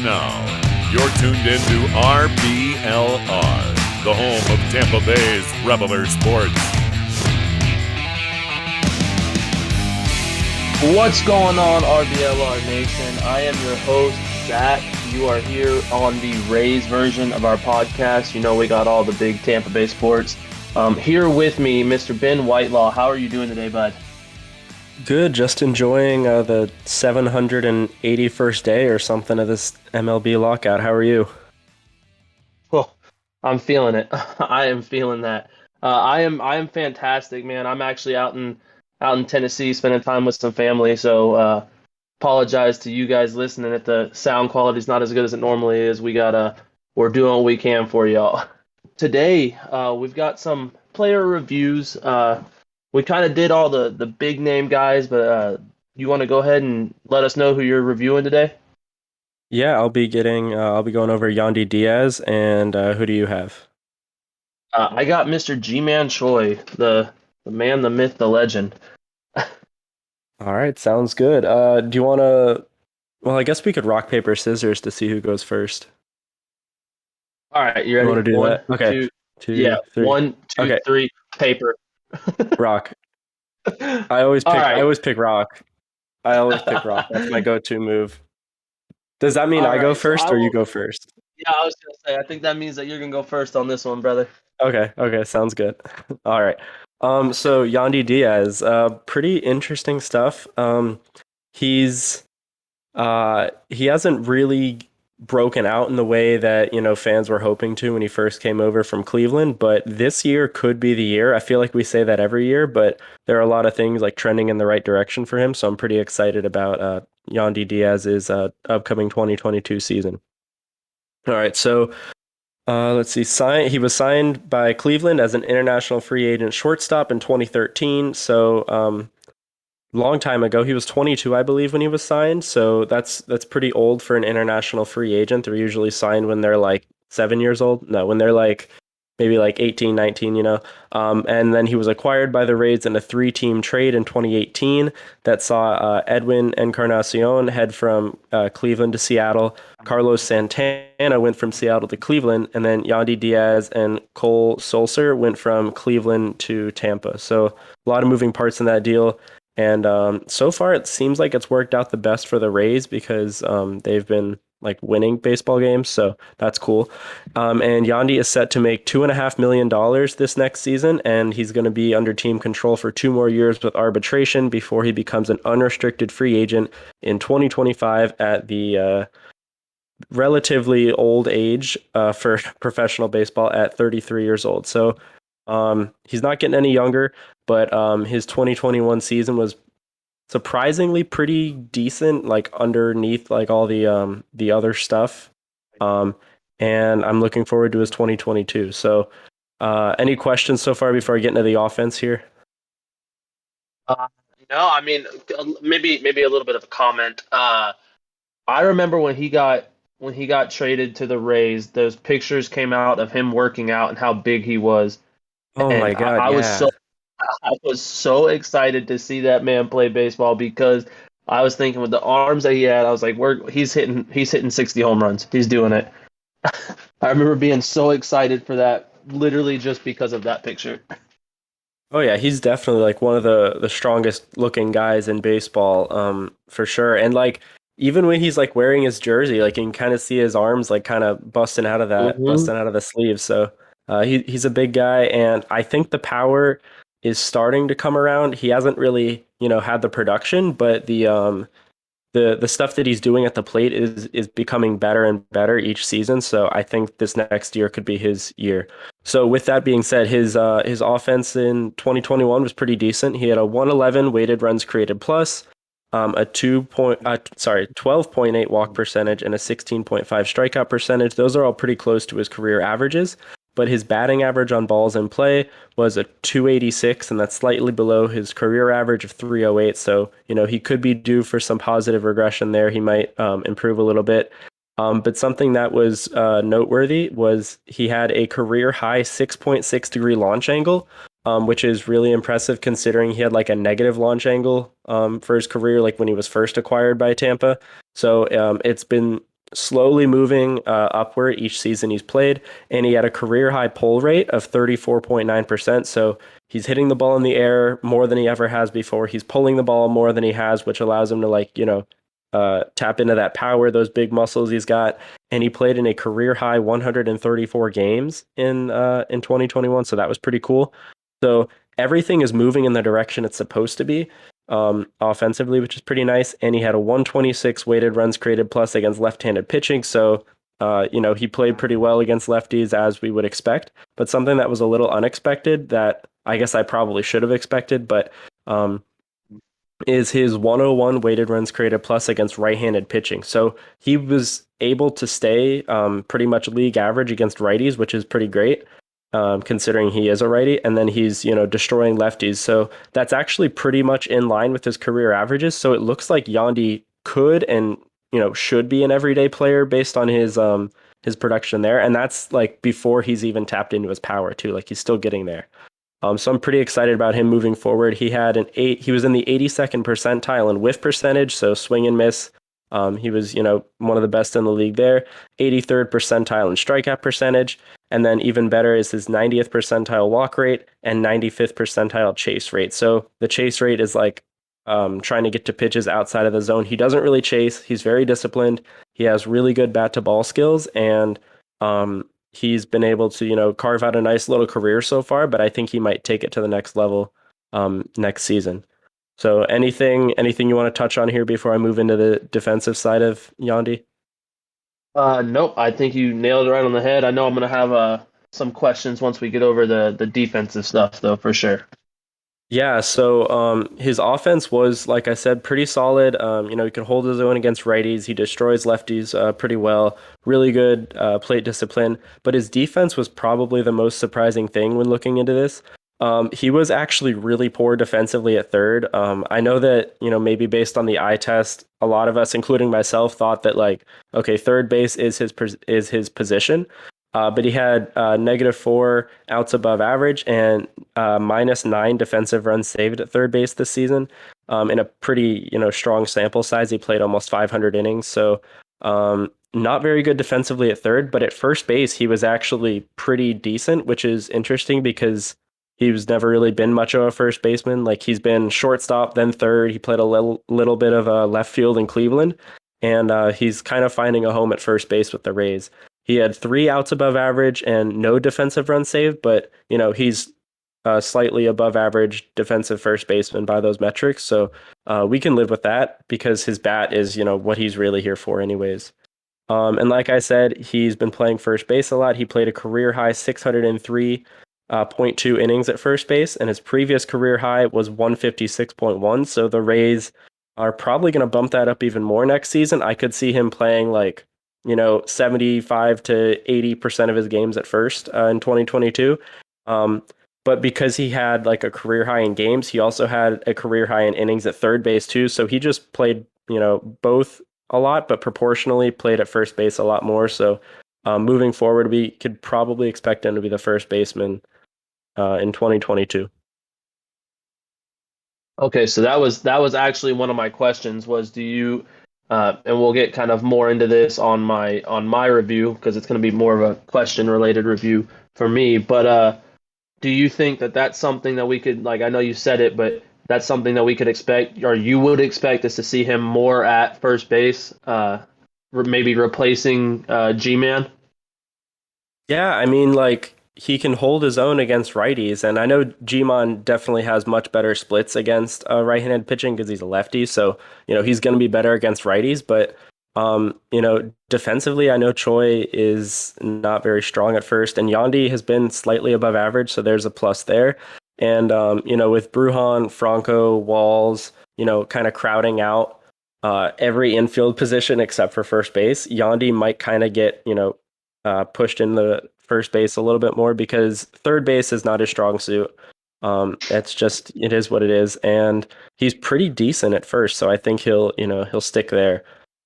now, you're tuned into RBLR, the home of Tampa Bay's Reveler Sports. What's going on, RBLR Nation? I am your host, Zack. You are here on the Rays version of our podcast. You know we got all the big Tampa Bay sports. Here with me, Mr. Ben Whitelaw. How are you doing today, bud? Good, just enjoying the 781st day or something of this MLB lockout. How are you? Well, I'm feeling it. I am feeling that. I am fantastic, man. I'm actually out in Tennessee spending time with some family, so apologize to you guys listening if the sound quality is not as good as it normally is. We're doing what we can for y'all. Today, we've got some player reviews. We kind of did all the big name guys, but you want to go ahead and let us know who you're reviewing today? Yeah, I'll be going over Yandy Diaz, and who do you have? I got Mr. G-Man Choi, the man, the myth, the legend. All right, sounds good. Do you want to? Well, I guess we could rock paper scissors to see who goes first. All right, you ready? You want to do that? Okay. Two, three. 1, 2, okay. 3, paper. Rock. I always pick rock. I always pick rock. That's my go-to move. Does that mean I go first or you go first? Yeah, I was going to say, I think that means that you're going to go first on this one, brother. Okay, sounds good. All right. So Yandy Diaz, pretty interesting stuff. He hasn't really broken out in the way that, fans were hoping to when he first came over from Cleveland, but this year could be the year. I feel like we say that every year, but there are a lot of things like trending in the right direction for him, so I'm pretty excited about Yandy Diaz's upcoming 2022 season. All right, so let's see. He was signed by Cleveland as an international free agent shortstop in 2013, so long time ago. He was 22, I believe, when he was signed. So that's pretty old for an international free agent. They're usually signed when they're like 7 years old. No, when they're like maybe like 18, 19, And then he was acquired by the Rays in a 3-team trade in 2018 that saw Edwin Encarnacion head from Cleveland to Seattle. Carlos Santana went from Seattle to Cleveland, and then Yandy Diaz and Cole Sulser went from Cleveland to Tampa. So a lot of moving parts in that deal. And so far, it seems like it's worked out the best for the Rays because they've been like winning baseball games, so that's cool. And Yandy is set to make $2.5 million this next season, and he's going to be under team control for 2 more years with arbitration before he becomes an unrestricted free agent in 2025 at the relatively old age for professional baseball at 33 years old. So he's not getting any younger, but his 2021 season was surprisingly pretty decent, like underneath like all the other stuff. And I'm looking forward to his 2022. So any questions so far before I get into the offense here? No, I mean maybe a little bit of a comment. I remember when he got traded to the Rays, those pictures came out of him working out and how big he was. Oh my God! I was so excited to see that man play baseball because I was thinking with the arms that he had, I was like, he's hitting 60 home runs. He's doing it. I remember being so excited for that, literally just because of that picture. Oh yeah, he's definitely like one of the strongest looking guys in baseball, for sure. And like even when he's like wearing his jersey, like you can kind of see his arms like kind of busting out of the sleeves. So he's a big guy, and I think the power is starting to come around. He hasn't really, had the production, but the stuff that he's doing at the plate is becoming better and better each season. So I think this next year could be his year. So with that being said, his offense in 2021 was pretty decent. He had a 111 weighted runs created plus, a 12.8 walk percentage, and a 16.5 strikeout percentage. Those are all pretty close to his career averages. But his batting average on balls in play was a 286, and that's slightly below his career average of 308. So, he could be due for some positive regression there. He might improve a little bit. But something that was noteworthy was he had a career high 6.6 degree launch angle, which is really impressive considering he had like a negative launch angle for his career, like when he was first acquired by Tampa. So it's been slowly moving upward each season he's played, and he had a career high pull rate of 34.9%. So he's hitting the ball in the air more than he ever has before. He's pulling the ball more than he has, which allows him to tap into that power, those big muscles he's got. And he played in a career high 134 games in 2021, so that was pretty cool. So everything is moving in the direction it's supposed to be offensively, which is pretty nice. And he had a 126 weighted runs created plus against left-handed pitching. So, he played pretty well against lefties as we would expect. But something that was a little unexpected that I guess I probably should have expected, but is his 101 weighted runs created plus against right-handed pitching. So he was able to stay pretty much league average against righties, which is pretty great. Considering he is a righty, and then he's destroying lefties. So that's actually pretty much in line with his career averages. So it looks like Yandy could and should be an everyday player based on his production there, and that's like before he's even tapped into his power too. Like he's still getting there. So I'm pretty excited about him moving forward. He was in the 82nd percentile in whiff percentage, so swing and miss. He was, one of the best in the league there. 83rd percentile in strikeout percentage. And then even better is his 90th percentile walk rate and 95th percentile chase rate. So the chase rate is like trying to get to pitches outside of the zone. He doesn't really chase. He's very disciplined. He has really good bat to ball skills, and he's been able to, carve out a nice little career so far, but I think he might take it to the next level next season. So anything you want to touch on here before I move into the defensive side of Yandy? Nope. I think you nailed it right on the head. I know I'm going to have some questions once we get over the defensive stuff, though, for sure. Yeah, so his offense was, like I said, pretty solid. He can hold his own against righties. He destroys lefties pretty well. Really good plate discipline. But his defense was probably the most surprising thing when looking into this. He was actually really poor defensively at third. I know that, maybe based on the eye test, a lot of us, including myself, thought that okay, third base is his position. But he had -4 outs above average and -9 defensive runs saved at third base this season. In a pretty, strong sample size, he played almost 500 innings. So not very good defensively at third, but at first base, he was actually pretty decent, which is interesting because he's never really been much of a first baseman. Like he's been shortstop, then third. He played a little bit of left field in Cleveland, and he's kind of finding a home at first base with the Rays. He had 3 outs above average and no defensive run saved, but he's slightly above average defensive first baseman by those metrics. So we can live with that because his bat is what he's really here for, anyways. And like I said, he's been playing first base a lot. He played a career high 603.2 innings at first base, and his previous career high was 156.1. So the Rays are probably going to bump that up even more next season. I could see him playing 75 to 80% of his games at first in 2022. But because he had a career high in games, he also had a career high in innings at third base too. So he just played, both a lot, but proportionally played at first base a lot more. So moving forward, we could probably expect him to be the first baseman in 2022. Okay, so that was actually one of my questions was, do you and we'll get kind of more into this on my review because it's going to be more of a question related review for me, but do you think that that's something that we could, I know you said it, but that's something that we could expect, or you would expect us to see him more at first base, maybe replacing G-Man? Yeah, I mean, he can hold his own against righties, and I know G-Man definitely has much better splits against right-handed pitching because he's a lefty, so he's going to be better against righties. But defensively, I know Choi is not very strong at first, and Yandy has been slightly above average, so there's a plus there. And with Brujan, Franco, Walls, kind of crowding out every infield position except for first base, Yandy might kind of get pushed in the first base a little bit more because third base is not his strong suit. It is what it is, and he's pretty decent at first, so I think he'll stick there.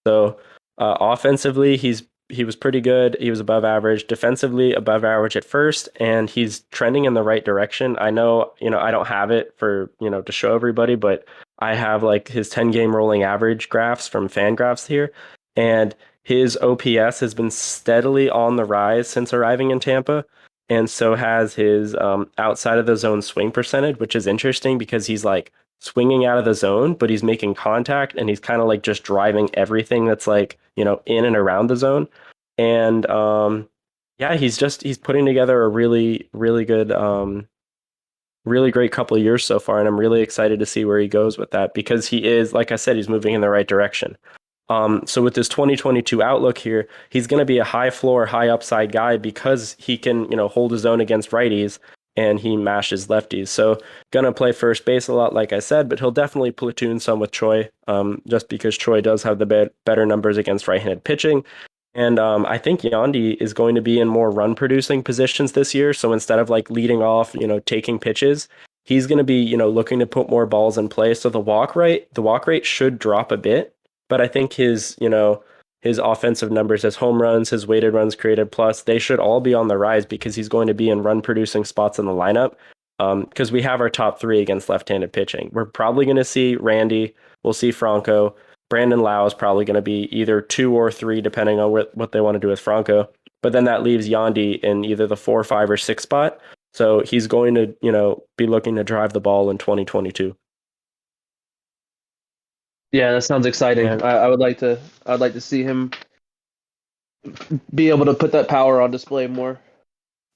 So offensively, he was pretty good. He was above average. Defensively, above average at first, and he's trending in the right direction. I know, I don't have it for to show everybody, but I have his 10-game rolling average graphs from Fangraphs here, and his OPS has been steadily on the rise since arriving in Tampa, and so has his outside of the zone swing percentage, which is interesting because he's like swinging out of the zone, but he's making contact and he's kind of like just driving everything that's like, in and around the zone. And yeah, he's putting together a really, really good, really great couple of years so far. And I'm really excited to see where he goes with that because he is, like I said, he's moving in the right direction. So with this 2022 outlook here, he's going to be a high floor, high upside guy because he can, hold his own against righties and he mashes lefties. So going to play first base a lot, like I said, but he'll definitely platoon some with Choi, just because Choi does have the better numbers against right-handed pitching. And I think Yandy is going to be in more run producing positions this year. So instead of like leading off, taking pitches, he's going to be, looking to put more balls in play. So the walk rate should drop a bit. But I think his offensive numbers, his home runs, his weighted runs created plus, they should all be on the rise because he's going to be in run producing spots in the lineup. Because we have our top three against left-handed pitching. We're probably going to see Randy. We'll see Franco. Brandon Lau is probably going to be either 2 or 3, depending on what they want to do with Franco. But then that leaves Yandy in either the 4, 5, or 6 spot. So he's going to, be looking to drive the ball in 2022. Yeah, that sounds exciting. Yeah. I'd like to see him be able to put that power on display more.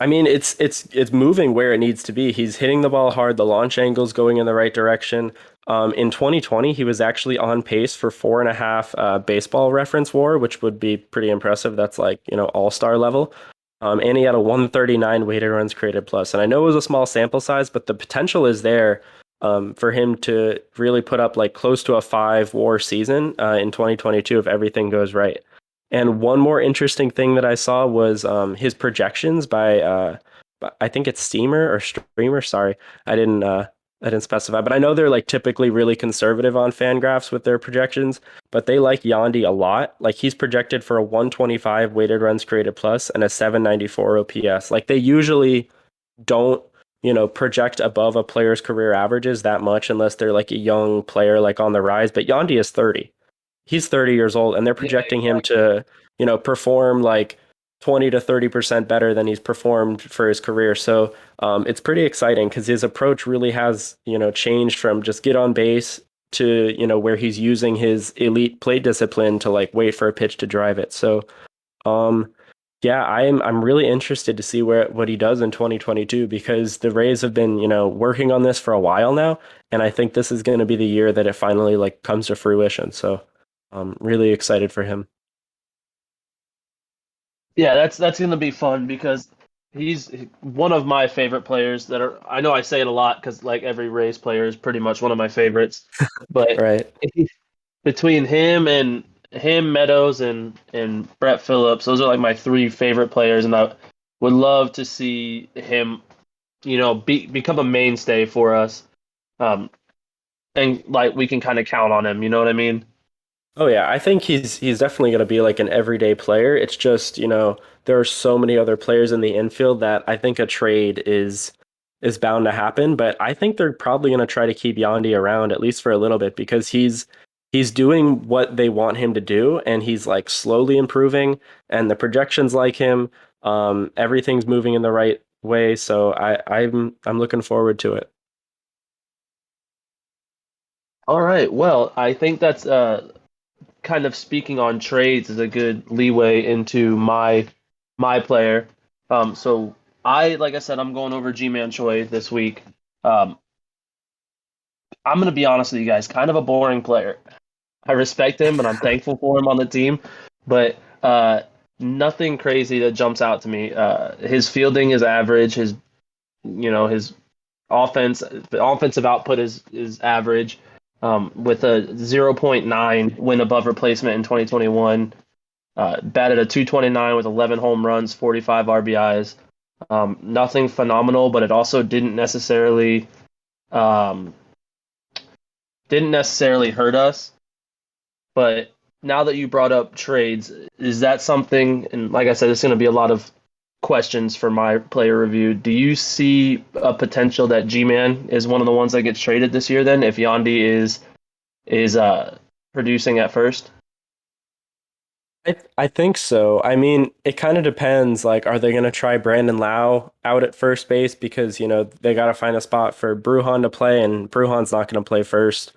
I mean, it's moving where it needs to be. He's hitting the ball hard. The launch angle's going in the right direction. In 2020, he was actually on pace for 4.5 baseball reference WAR, which would be pretty impressive. That's like, all-star level. And he had a 139 weighted runs created plus. And I know it was a small sample size, but the potential is there for him to really put up like close to a 5 WAR season in 2022 if everything goes right. And one more interesting thing that I saw was his projections by I think it's Steamer or Streamer. Sorry, I didn't specify, but I know they're like typically really conservative on Fangraphs with their projections, but they like Yandy a lot. Like he's projected for a 125 weighted runs created plus and a 794 OPS. Like they usually don't, project above a player's career averages that much unless they're like a young player like on the rise. But Yandy is 30. He's 30 years old and they're projecting him to, perform like 20 to 30% better than he's performed for his career. So it's pretty exciting because his approach really has, changed from just get on base to, where he's using his elite plate discipline to like wait for a pitch to drive it. So yeah, I'm really interested to see what he does in 2022 because the Rays have been, working on this for a while now. And I think this is going to be the year that it finally like comes to fruition. So I'm really excited for him. Yeah, that's going to be fun because he's one of my favorite players I know I say it a lot because like every Rays player is pretty much one of my favorites, but Right. between him, Meadows, and Brett Phillips, those are like my 3 favorite players, and I would love to see him, become a mainstay for us, and like we can kind of count on him. You know what I mean? Oh yeah, I think he's definitely going to be like an everyday player. It's just, there are so many other players in the infield that I think a trade is bound to happen, but I think they're probably going to try to keep Yandy around at least for a little bit because he's doing what they want him to do and he's like slowly improving and the projections like him. Everything's moving in the right way, so I'm looking forward to it. All right. Well, I think that's kind of speaking on trades is a good leeway into my player. So like I said, I'm going over G-Man Choi this week. I'm going to be honest with you guys, kind of a boring player. I respect him and I'm thankful for him on the team, but nothing crazy that jumps out to me. His fielding is average. His offensive output is average. With a 0.9 win above replacement in 2021, batted a 229 with 11 home runs, 45 RBIs. Nothing phenomenal, but it also didn't necessarily hurt us. But now that you brought up trades, is that something? And like I said, it's going to be a lot of questions for my player review. Do you see a potential that G-Man is one of the ones that gets traded this year then if Yandy is producing at first? I think so. I mean, it kind of depends. Like, are they going to try Brandon Lau out at first base because, they got to find a spot for Brujan to play, and Brujan's not going to play first.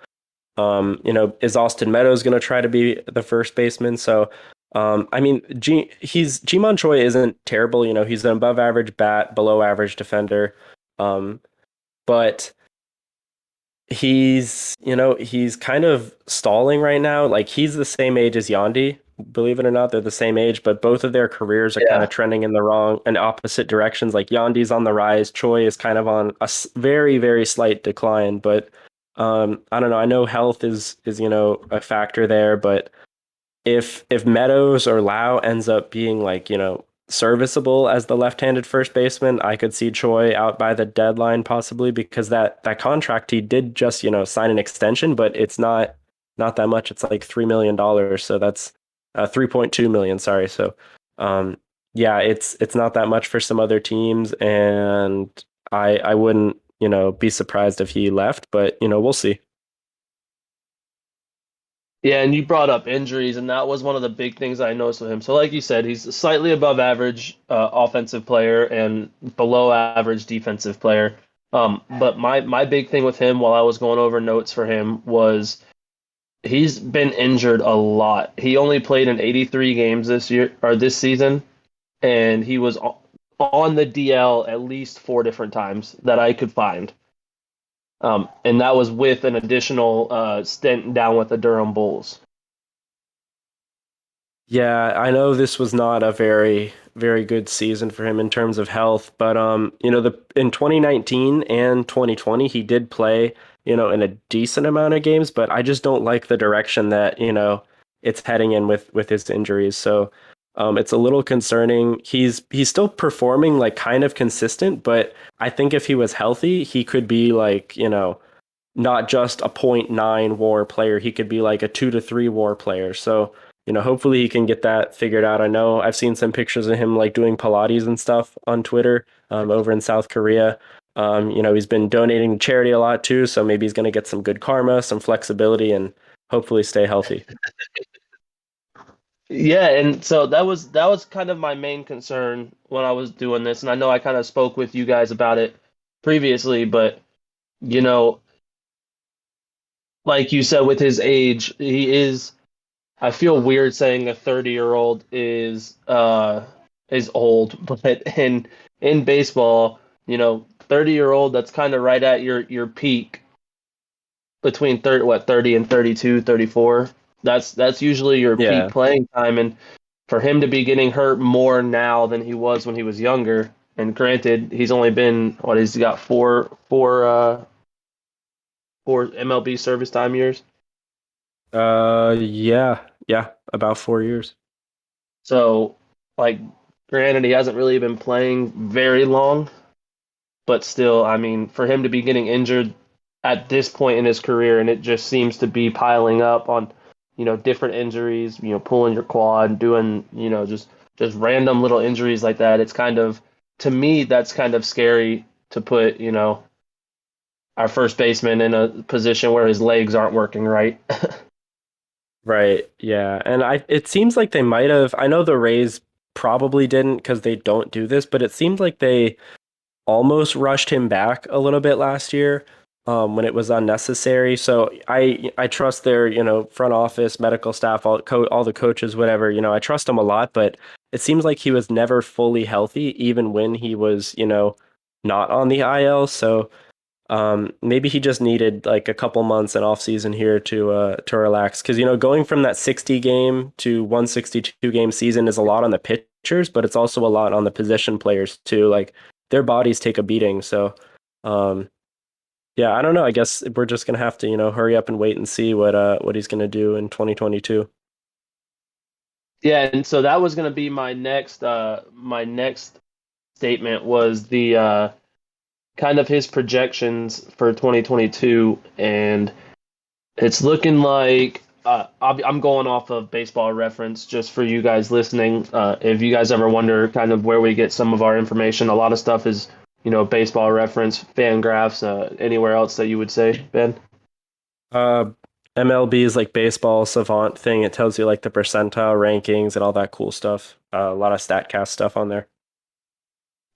Is Austin Meadows going to try to be the first baseman? So, I mean, Ji-Man Choi isn't terrible. He's an above average bat, below average defender. But he's kind of stalling right now. Like, he's the same age as Yandy. Believe it or not, they're the same age, but both of their careers are kind Yeah. of trending in the wrong and opposite directions. Like, Yandy's on the rise, Choi is kind of on a very, very slight decline. But I don't know. I know health is a factor there, but if Meadows or Lau ends up being like, serviceable as the left-handed first baseman, I could see Choi out by the deadline possibly, because that contract, he did just, sign an extension, but it's not that much. It's like $3 million. So that's 3.2 million, sorry. So yeah, it's not that much for some other teams, and I wouldn't, be surprised if he left, but we'll see. Yeah, and you brought up injuries, and that was one of the big things I noticed with him. So, like you said, he's a slightly above average offensive player and below average defensive player. But my big thing with him while I was going over notes for him was he's been injured a lot. He only played in 83 games this year or this season, and he was on the DL at least 4 different times that I could find. And that was with an additional stint down with the Durham Bulls. Yeah, I know this was not a very, very good season for him in terms of health, but the in 2019 and 2020 he did play, in a decent amount of games, but I just don't like the direction that, it's heading in with his injuries. So it's a little concerning. He's still performing like kind of consistent, but I think if he was healthy, he could be like, not just a .9 WAR player. He could be like a 2 to 3 WAR player. So, hopefully he can get that figured out. I know I've seen some pictures of him like doing Pilates and stuff on Twitter over in South Korea. He's been donating to charity a lot too. So maybe he's going to get some good karma, some flexibility, and hopefully stay healthy. Yeah, and so that was kind of my main concern when I was doing this, and I know I kind of spoke with you guys about it previously, but you know, like you said, with his age, he is. I feel weird saying a 30-year-old is old, but in baseball, 30-year-old, that's kind of right at your peak between 30 and 32, 34. That's usually your peak Yeah. playing time, and for him to be getting hurt more now than he was when he was younger. And granted, he's only been he's got four MLB service time years. Yeah, about 4 years. So, like, granted, he hasn't really been playing very long, but still, I mean, for him to be getting injured at this point in his career, and it just seems to be piling up on, different injuries, pulling your quad, doing, just random little injuries like that. It's kind of, to me, that's kind of scary to put, our first baseman in a position where his legs aren't working right. Right. Yeah. And it seems like they might have, I know the Rays probably didn't because they don't do this, but it seemed like they almost rushed him back a little bit last year when it was unnecessary. So I trust their, front office, medical staff, all the coaches, whatever, I trust them a lot, but it seems like he was never fully healthy, even when he was, not on the IL. So maybe he just needed like a couple months in off season here to relax, because going from that 60 game to 162 game season is a lot on the pitchers, but it's also a lot on the position players too. Like, their bodies take a beating. So yeah, I don't know. I guess we're just gonna have to hurry up and wait and see what he's gonna do in 2022. Yeah, and so that was going to be my next statement was the kind of his projections for 2022, and it's looking like I'm going off of Baseball Reference just for you guys listening. If you guys ever wonder kind of where we get some of our information, a lot of stuff is Baseball Reference, Fangraphs, anywhere else that you would say, Ben. Uh, MLB is like baseball savant thing. It tells you like the percentile rankings and all that cool stuff. A lot of StatCast stuff on there.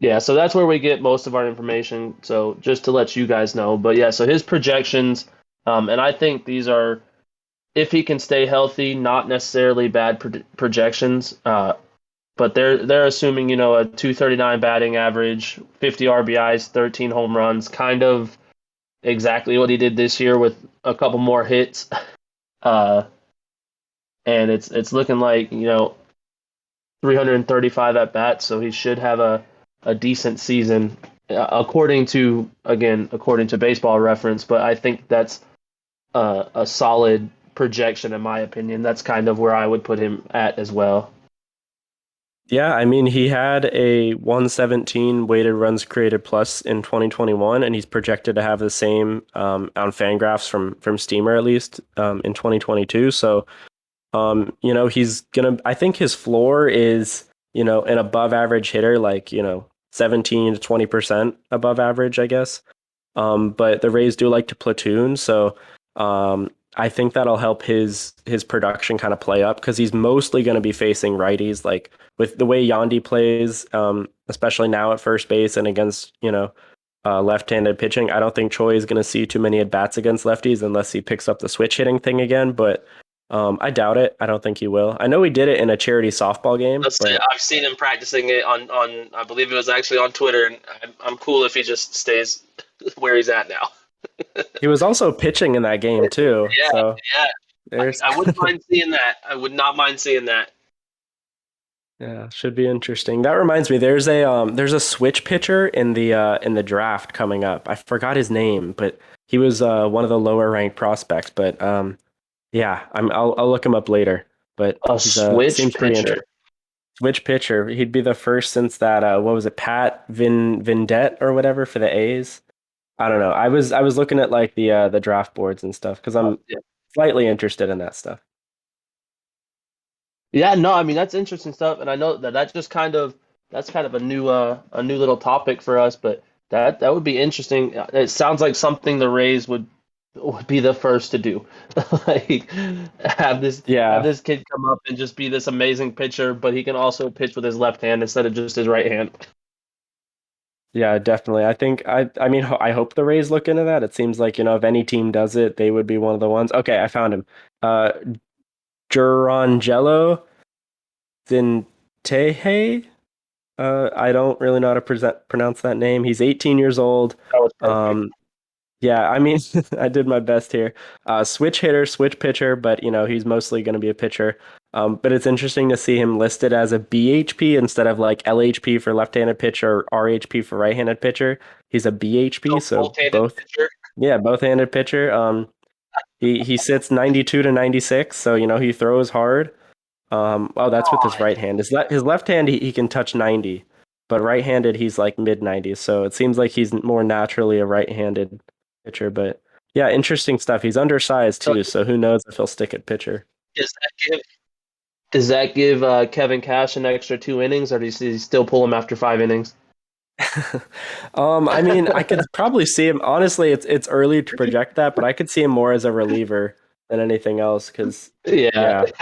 Yeah, so that's where we get most of our information. So just to let you guys know, but yeah, so his projections, and I think these are, if he can stay healthy, not necessarily bad projections. But they're assuming, a 239 batting average, 50 RBIs, 13 home runs, kind of exactly what he did this year with a couple more hits. Uh, and it's looking like, 335 at bats, so he should have a decent season, according to Baseball Reference. But I think that's a solid projection in my opinion. That's kind of where I would put him at as well. Yeah, I mean, he had a 117 weighted runs created plus in 2021, and he's projected to have the same on Fangraphs from Steamer at least in 2022. So, he's gonna. I think his floor is, an above average hitter, like 17 to 20% above average, I guess. But the Rays do like to platoon, so I think that'll help his production kind of play up because he's mostly going to be facing righties. Like with the way Yandy plays, especially now at first base and against left-handed pitching, I don't think Choi is going to see too many at bats against lefties unless he picks up the switch hitting thing again. But I doubt it. I don't think he will. I know he did it in a charity softball game. I've seen him practicing it on I believe it was actually on Twitter, and I'm cool if he just stays where he's at now. He was also pitching in that game too. Yeah, so yeah. I wouldn't mind seeing that. I would not mind seeing that. Yeah, should be interesting. That reminds me, there's a switch pitcher in the draft coming up. I forgot his name, but he was one of the lower ranked prospects. But yeah, I'll look him up later. But he's switch pitcher. Switch pitcher. He'd be the first since that what was it, Pat Vindette or whatever for the A's. I don't know. I was looking at like the draft boards and stuff because I'm slightly interested in that stuff. Yeah, no, I mean that's interesting stuff, and I know that's kind of a new little topic for us, but that would be interesting. It sounds like something the Rays would be the first to do, like have this kid come up and just be this amazing pitcher, but he can also pitch with his left hand instead of just his right hand. Yeah, definitely. I think I mean I hope the Rays look into that. It seems like if any team does it, they would be one of the ones. Okay, I found him. Jurangelo Zintehe. I don't really know how to pronounce that name. He's 18 years old. That was perfect. Yeah, I mean, I did my best here. Switch hitter, switch pitcher, but he's mostly going to be a pitcher. But it's interesting to see him listed as a BHP instead of like LHP for left-handed pitcher or RHP for right-handed pitcher. He's a BHP, so both. Pitcher. Yeah, both-handed pitcher. He sits 92 to 96, so he throws hard. That's with his right hand. His left hand he can touch 90, but right-handed he's like mid-90s. So it seems like he's more naturally a right-handed pitcher. But yeah, interesting stuff. He's undersized too, so who knows if he'll stick at pitcher. Does that give Kevin Cash an extra 2 innings, or does he still pull him after 5 innings? I mean, I could probably see him. Honestly, it's early to project that, but I could see him more as a reliever than anything else because I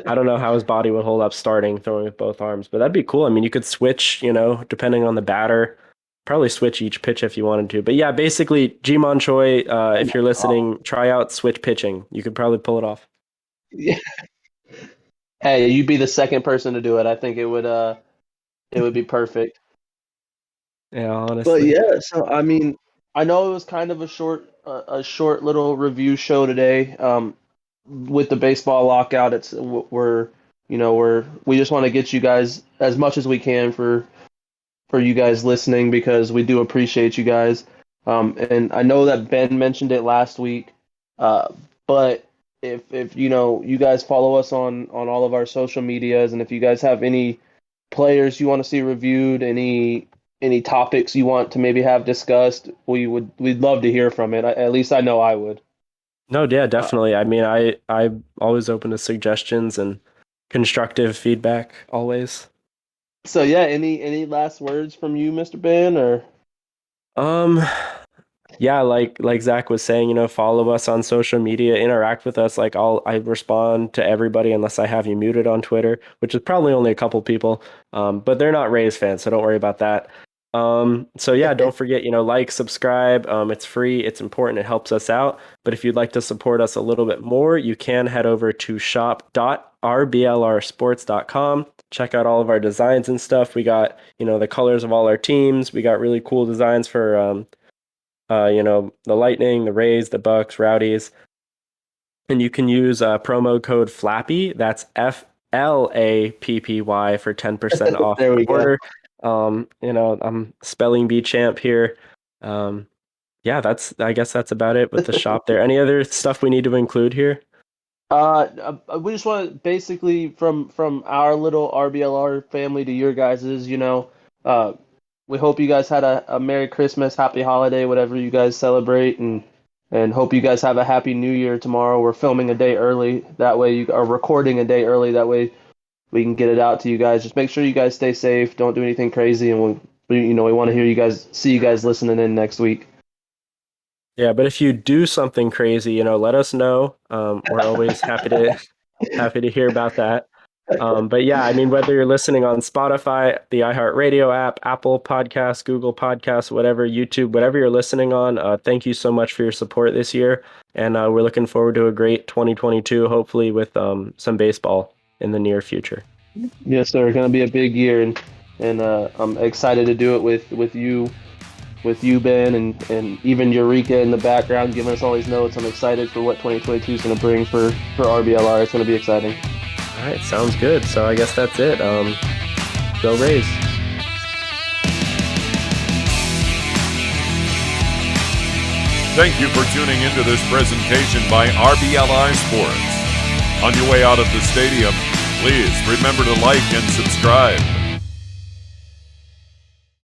don't know how his body would hold up throwing with both arms, but that'd be cool. I mean, you could switch, depending on the batter, probably switch each pitch if you wanted to. But yeah, basically, Jimon Choi, if you're listening, try out switch pitching. You could probably pull it off. Yeah. Hey, you'd be the second person to do it. I think it would be perfect. Yeah, honestly. But yeah, so I mean, I know it was kind of a short little review show today. With the baseball lockout, we just want to get you guys as much as we can for you guys listening because we do appreciate you guys. And I know that Ben mentioned it last week, but if you guys follow us on all of our social medias, and if you guys have any players you want to see reviewed, any topics you want to maybe have discussed, we'd love to hear from it. At least I know I would. No, yeah, definitely. I mean, I'm always open to suggestions and constructive feedback always. So yeah, any last words from you, Mr. Ben, or? yeah, like Zach was saying, follow us on social media, interact with us. Like I respond to everybody unless I have you muted on Twitter, which is probably only a couple people. But they're not Rays fans, so don't worry about that. So yeah, don't forget, like, subscribe. It's free, it's important, it helps us out. But if you'd like to support us a little bit more, you can head over to shop.rblrsports.com. Check out all of our designs and stuff. We got, the colors of all our teams. We got really cool designs for the Lightning, the Rays, the Bucks, Rowdies. And you can use promo code FLAPPY. That's FLAPPY for 10% off There we the order. I'm spelling bee champ here. Yeah, I guess that's about it with the shop there. Any other stuff we need to include here? We just want to basically from our little RBLR family to your guys's, we hope you guys had a Merry Christmas, Happy Holiday, whatever you guys celebrate, and hope you guys have a Happy New Year tomorrow. We're filming a day early, that way you are recording a day early, that way we can get it out to you guys. Just make sure you guys stay safe, don't do anything crazy, and we want to see you guys listening in next week. Yeah, but if you do something crazy, let us know. We're always happy to hear about that. But yeah, I mean, whether you're listening on Spotify, the iHeartRadio app, Apple Podcasts, Google Podcasts, whatever, YouTube, whatever you're listening on, thank you so much for your support this year. And we're looking forward to a great 2022, hopefully with some baseball in the near future. Yes, sir. Going to be a big year, and I'm excited to do it with you, Ben, and even Eureka in the background giving us all these notes. I'm excited for what 2022 is going to bring for RBLR. It's going to be exciting. All right, sounds good. So I guess that's it. Go Rays. Thank you for tuning into this presentation by RBLR Sports. On your way out of the stadium, please remember to like and subscribe.